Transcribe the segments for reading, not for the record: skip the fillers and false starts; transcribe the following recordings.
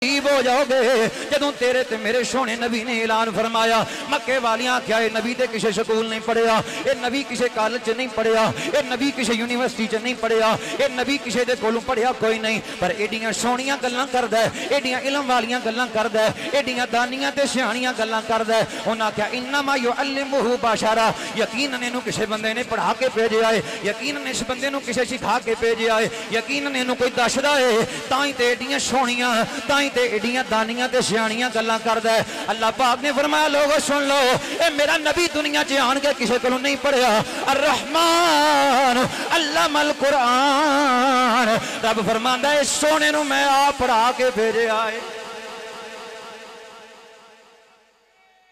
ہو جاؤ گے جدوں تیرے تے میرے سونے نبی نے اعلان فرمایا مکے والیاں کیا اے نبی تے کسے سکول نہیں پڑھیا اے نبی کسے کالج چ نہیں پڑھیا اے نبی کسے یونیورسٹی چ نہیں پڑھیا اے نبی کسے دے کولوں پڑھیا کوئی نہیں پر ایڈیاں سونیاں گلاں کردا ہے ایڈیاں علم والیاں گلاں کردا ہے ایڈیاں دانیاں تے سیاںیاں گلاں کردا ہے انہاں کیا انما يعلمه بشرا یقیناً اینو کسے بندے نے پڑھا کے بھیجیا ہے یقیناً اس بندے نو کسے سکھا کے بھیجیا ہے یقیناً اینو کوئی دسدا ہے تائیں تے ایڈیاں سونیاں تائیں تے ایڈیاں دانیاں تے سیاںیاں گلاں کردا ہے اللہ پاک نے فرمایا لوگو سن لو اے میرا نبی دنیا چ آن کے کسے کولوں نہیں پڑھیا الرحمن علم القرآن رب فرماندا ہے سونے نو میں آپ پڑھا کے بھیجیا ہے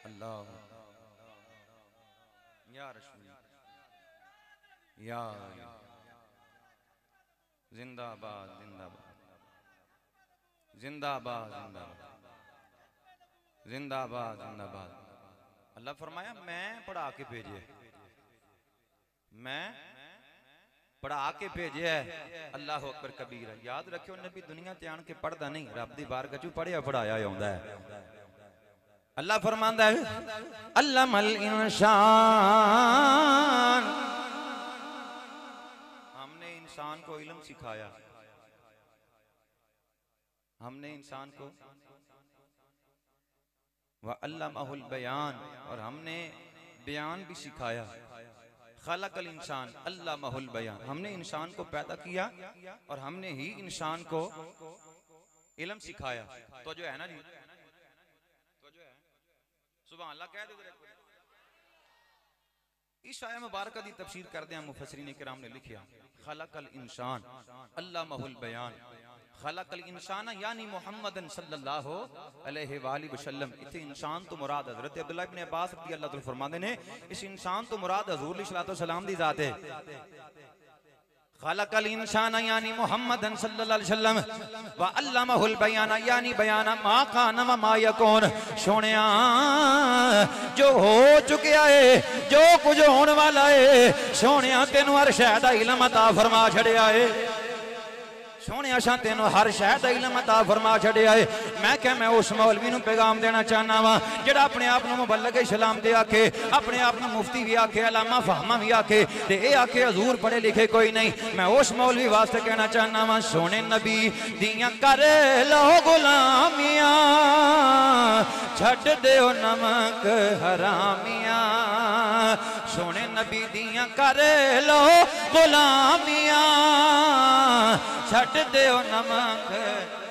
اللہ یا رسول یا زندہ آباد زندہ آباد زندہ آباد زندہ آباد زندہ آباد اللہ فرمایا میں پڑھا کے بھیجے میں پڑھا کے بھیجے ہے اللہ اکبر کبیرہ یاد رکھو نبی دنیا تے آن کے پڑھدا نہیں رب دی بارگاہ چوں پڑھیا پڑھایا ہوندا ہے اللہ فرماندا ہے علم الانسان ہم نے انسان کو علم سکھایا ہم نے انسان کو وَعَلَّمَهُ الْبَيَانِ اور ہم نے بیان بھی سکھایا خلق الانسان علمہ البیان ہم نے انسان کو پیدا کیا اور ہم نے ہی انسان کو علم سکھایا تو جو ہے نا جی تو جو ہے سبحان اللہ کہہ دے اس آیہ مبارکہ دی تفسیر کر دیں مفسرین کرام نے لکھیا خلق الانسان علمہ البیان خلق الانسان یعنی محمد صلی اللہ علیہ وآلہ وسلم اس انسان تو مراد حضرت عبداللہ ابن عباس رضی اللہ تعالیٰ فرماتے ہیں اس انسان تو مراد حضور علیہ السلام دی ذات ہے خلق الانسان یعنی محمد صلی اللہ علیہ وسلم وعلمہ البیان یعنی بیان ما کان و ما یکون سونیا جو ہو چکیا ہے جو کچھ ہونے والا ہے سونیا تینوں ہر شے دا علم عطا فرما چھڑیا ہے سونے آشاں تینوں ہر شاید علم عطا فرما چھڑے آئے میں اس مولوی نو پیغام دینا چاہنا وا جڑا اپنے آپ نو مبلغ اسلام دے آکے اپنے آپ نو مفتی بھی آکے علامہ فہمہ بھی آکے تے اے آکے حضور پڑھے لکھے کوئی نہیں میں اس مولوی واسطے کہنا چاہنا وا سونے نبی دیاں کر لو غلامیاں چھڑ دیو نمک حرامیاں سونے نبی دیاں کر لو غلامیاں چھٹ دیو نمک